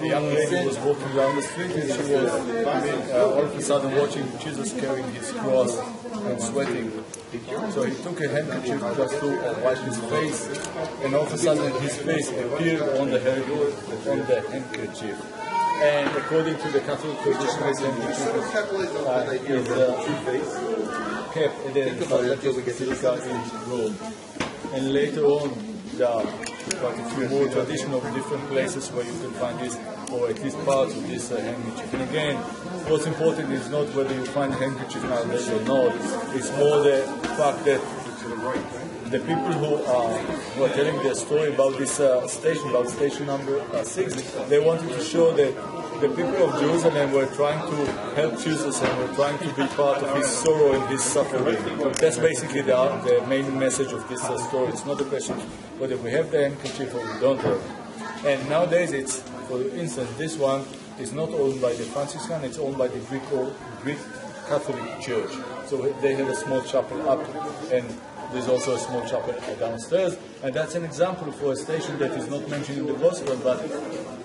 a young lady was walking down the street and she was all of a sudden watching Jesus carrying his cross and sweating. So he took a handkerchief just to wipe his face, and all of a sudden his face appeared on the handkerchief. And according to the Catholic tradition, his handkerchief is kept in the Basilica in Rome. And later on, there are quite a few more traditions of different places where you can find this, or at least parts of this handkerchief. And again, what's important is not whether you find a handkerchief nowadays or not, it's more the fact that the people who are telling their story about this station, about station number 6, they wanted to show that the people of Jerusalem were trying to help Jesus and were trying to be part of his sorrow and his suffering. That's basically the main message of this story. It's not a question whether we have the handkerchief or we don't have. And nowadays, it's, for instance, this one is not owned by the Franciscan, it's owned by the Greek Catholic Church. So they have a small chapel up, and there's also a small chapel downstairs, and that's an example for a station that is not mentioned in the Gospel, but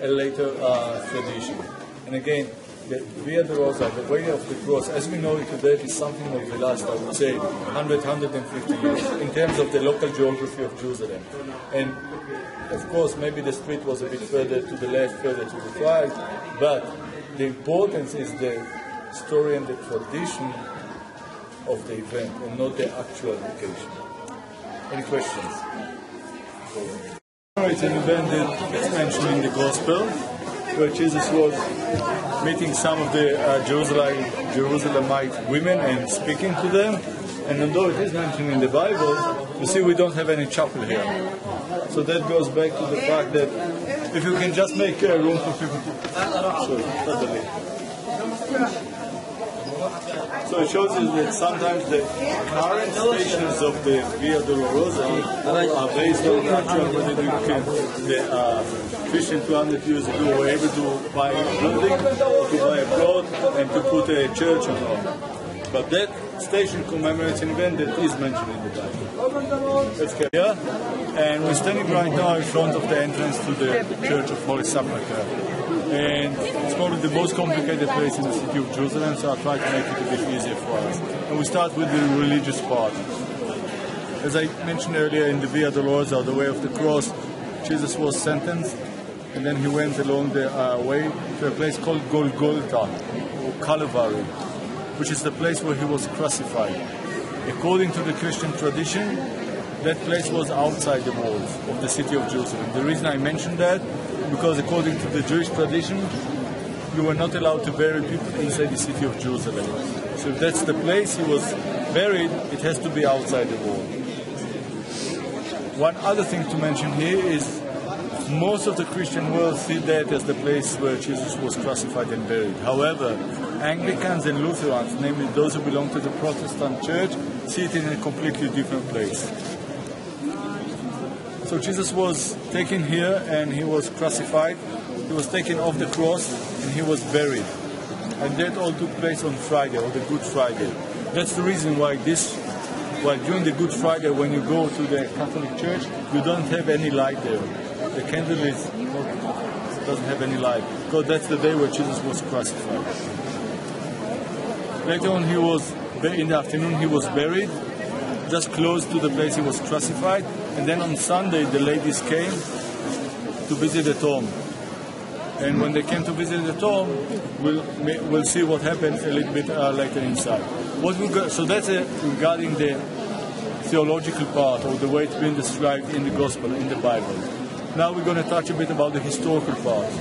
a later tradition. And again, the Via Dolorosa, the way of the cross, as we know it today, is something of the last, I would say, 150 years, in terms of the local geography of Jerusalem. And of course, maybe the street was a bit further to the left, further to the right, but the importance is the story and the tradition of the event and not the actual location. Any questions? It's an event that's mentioned in the Gospel, where Jesus was meeting some of the Jerusalemite women and speaking to them. And although it is mentioned in the Bible, you see we don't have any chapel here. So that goes back to the fact that if you can just make room for people to... So it shows you that sometimes the current stations of the Via Dolorosa are based on actual whether the Christian 200 years ago were able to buy a building, or to buy a plot, and to put a church on it. But that station commemorates an event that is mentioned in the Bible. Let's get here. And we're standing right now in front of the entrance to the Church of Holy Sepulchre. And it's probably the most complicated place in the city of Jerusalem, so I'll try to make it a bit easier for us. And we start with the religious part. As I mentioned earlier, in the Via Dolorosa, the way of the cross, Jesus was sentenced, and then he went along the way to a place called Golgotha, or Calvary, which is the place where he was crucified. According to the Christian tradition, that place was outside the walls of the city of Jerusalem. The reason I mentioned that, because according to the Jewish tradition, you were not allowed to bury people inside the city of Jerusalem. So if that's the place he was buried, it has to be outside the wall. One other thing to mention here is most of the Christian world see that as the place where Jesus was crucified and buried. However, Anglicans and Lutherans, namely those who belong to the Protestant church, see it in a completely different place. So Jesus was taken here and he was crucified. He was taken off the cross and he was buried. And that all took place on Friday, or the Good Friday. That's the reason why during the Good Friday, when you go to the Catholic Church, you don't have any light there. The candle doesn't have any light, because that's the day where Jesus was crucified. Later on, in the afternoon, he was buried, just close to the place he was crucified. And then on Sunday, the ladies came to visit the tomb. And when they came to visit the tomb, we'll see what happened a little bit later inside. So that's regarding the theological part, or the way it's been described in the Gospel, in the Bible. Now we're going to touch a bit about the historical part.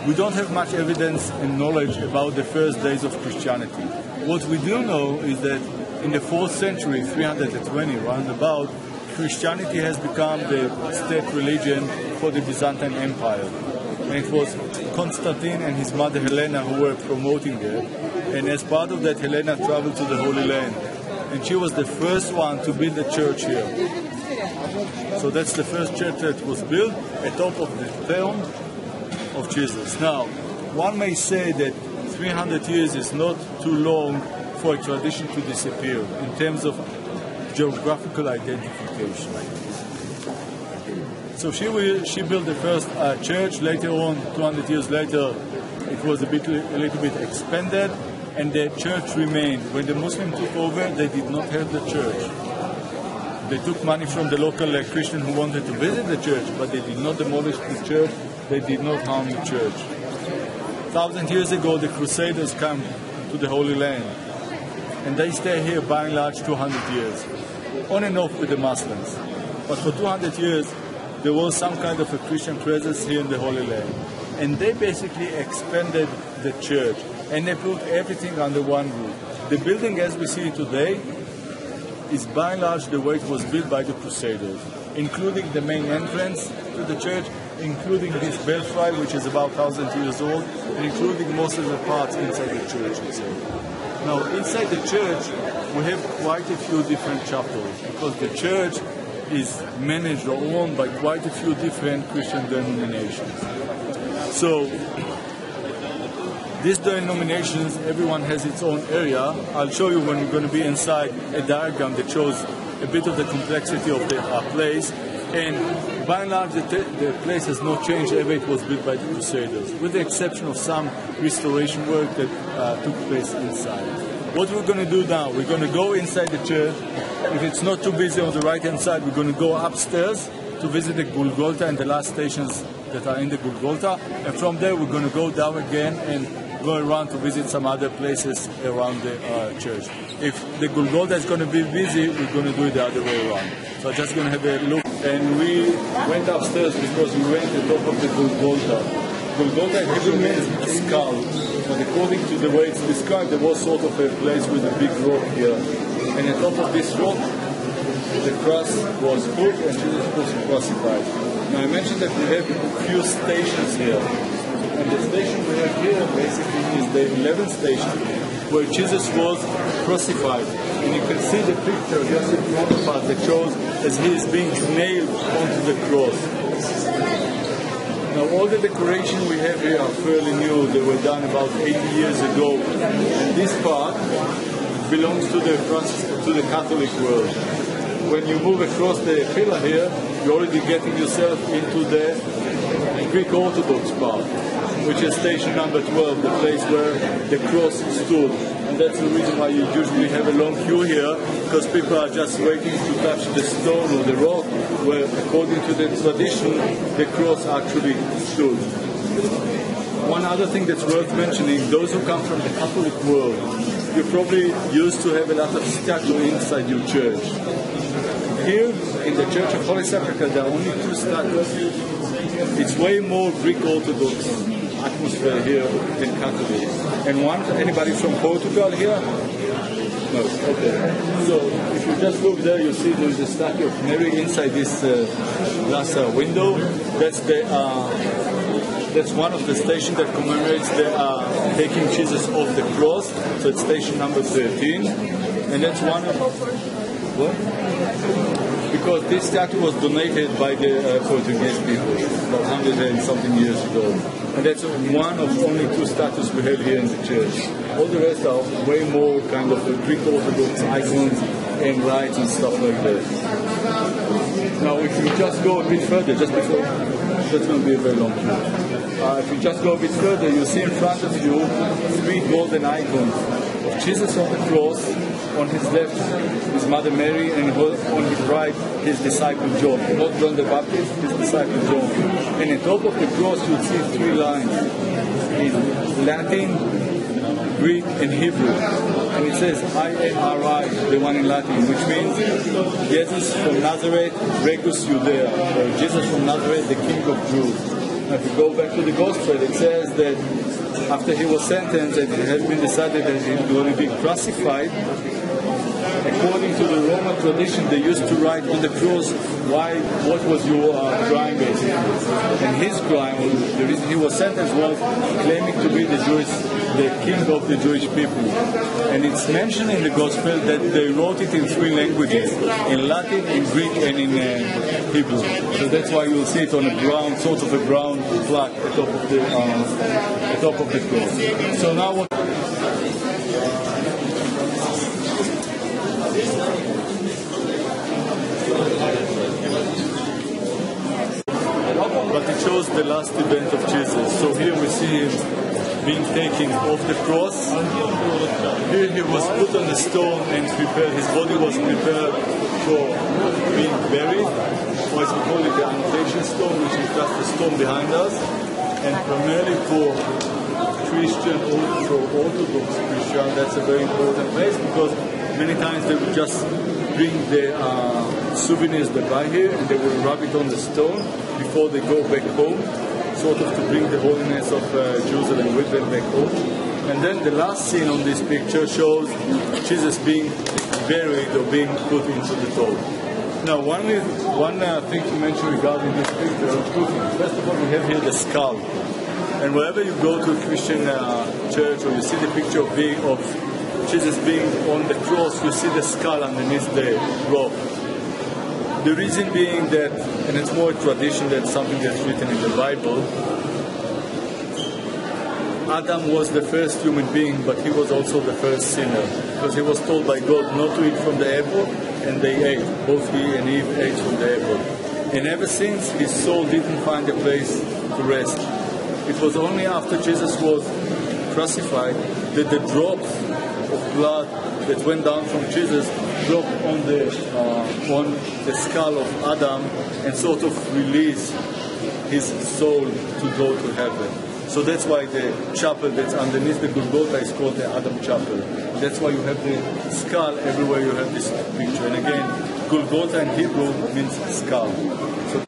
We don't have much evidence and knowledge about the first days of Christianity. What we do know is that in the 4th century, 320, roundabout, Christianity has become the state religion for the Byzantine Empire. And it was Constantine and his mother Helena who were promoting that. And as part of that, Helena traveled to the Holy Land. And she was the first one to build a church here. So that's the first church that was built atop of the tomb of Jesus. Now, one may say that 300 years is not too long for a tradition to disappear in terms of geographical identification. So she built the first church. Later on, 200 years later, it was a little bit expanded, and the church remained. When the Muslims took over, they did not have the church. They took money from the local Christian who wanted to visit the church, but they did not demolish the church. They did not harm the church. 1,000 years ago, the Crusaders came to the Holy Land, and they stay here by and large 200 years, on and off with the Muslims. But for 200 years, there was some kind of a Christian presence here in the Holy Land. And they basically expanded the church, and they put everything under one roof. The building as we see it today is by and large the way it was built by the Crusaders, including the main entrance to the church, including this belfry, which is about 1,000 years old, and including most of the parts inside the church itself. Now, inside the church, we have quite a few different chapters, because the church is managed or owned by quite a few different Christian denominations. So, these denominations, everyone has its own area. I'll show you when we're going to be inside a diagram that shows a bit of the complexity of the place. And by and large, the place has not changed ever it was built by the Crusaders, with the exception of some restoration work that took place inside. What we're going to do now, we're going to go inside the church. If it's not too busy on the right-hand side, we're going to go upstairs to visit the Golgotha and the last stations that are in the Golgotha. And from there, we're going to go down again and go around to visit some other places around the church. If the Golgotha is going to be busy, we're going to do it the other way around. So I'm just going to have a look. And we went upstairs because we went to the top of the Golgotha. Golgotha in Hebrew means skull. But according to the way it's described, there was sort of a place with a big rock here. And on top of this rock, the cross was put and Jesus was crucified. Now I mentioned that we have a few stations here. And the station we have here basically is the 11th station where Jesus was crucified. And you can see the picture just in front of us that shows as he is being nailed onto the cross. Now all the decorations we have here are fairly new. They were done about 80 years ago. And this part belongs to the Catholic world. When you move across the pillar here, you're already getting yourself into the Greek Orthodox part, which is station number 12, the place where the cross stood. And that's the reason why you usually have a long queue here, because people are just waiting to touch the stone or the rock, where according to the tradition, the cross actually stood. One other thing that's worth mentioning, those who come from the Catholic world, you're probably used to have a lot of statues inside your church. Here, in the Church of Holy Sepulchre, there are only 2 statues. It's way more Greek Orthodox atmosphere here than Catholic. And anybody from Portugal here? No, okay. So, if you just look there, you see there's a statue of Mary inside this glass window. That's one of the stations that commemorates the taking Jesus off the cross. So it's station number 13. And that's one of... What? Because this statue was donated by the Portuguese people about 100 and something years ago. And that's one of only 2 statues we have here in the church. All the rest are way more kind of Greek Orthodox icons and lights and stuff like that. Now if you just go a bit further, just before, that's going to be a very long queue. If you just go a bit further, you'll see in front of you 3 golden icons of Jesus on the cross. On his left, his mother Mary, and on his right, his disciple John. Not John the Baptist, his disciple John. And on top of the cross, you'll see 3 lines in Latin, Greek, and Hebrew. And it says I-N-R-I, the one in Latin, which means Jesus from Nazareth, Regus Judea, or Jesus from Nazareth, the King of Jews. Now, if you go back to the Gospel, it says that after he was sentenced, it has been decided that he was going to be crucified. According to the Roman tradition, they used to write on the cross, what was your crime basically. And his crime, the reason he was sentenced, was claiming to be the king of the Jewish people. And it's mentioned in the Gospel that they wrote it in 3 languages, in Latin, in Greek, and in Hebrew. So that's why you'll see it on a brown, sort of a brown plaque at top of the cross. So now what? shows the last event of Jesus. So here we see him being taken off the cross. Here he was put on a stone and prepared. His body was prepared for being buried, or as we call it, the annotation stone, which is just the stone behind us. And primarily for Christian, for Orthodox Christian, that's a very important place, because many times they would just bring the souvenirs they buy here and they will rub it on the stone before they go back home, sort of to bring the holiness of Jerusalem with them back home. And then the last scene on this picture shows Jesus being buried or being put into the tomb. Now, one thing to mention regarding this picture, two things. First of all, we have here the skull. And wherever you go to a Christian church, or you see the picture of Jesus being on the cross, you see the skull underneath the robe. The reason being that, and it's more a tradition than something that's written in the Bible, Adam was the first human being, but he was also the first sinner, because he was told by God not to eat from the apple, and they ate. Both he and Eve ate from the apple. And ever since, his soul didn't find a place to rest. It was only after Jesus was crucified that the drops of blood that went down from Jesus dropped on the skull of Adam and sort of released his soul to go to heaven. So that's why the chapel that's underneath the Golgotha is called the Adam Chapel. That's why you have the skull everywhere you have this picture. And again, Golgotha in Hebrew means skull. So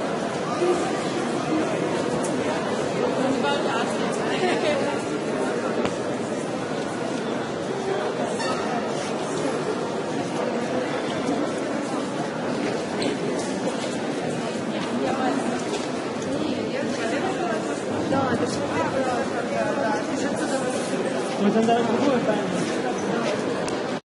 Mas andar com rua,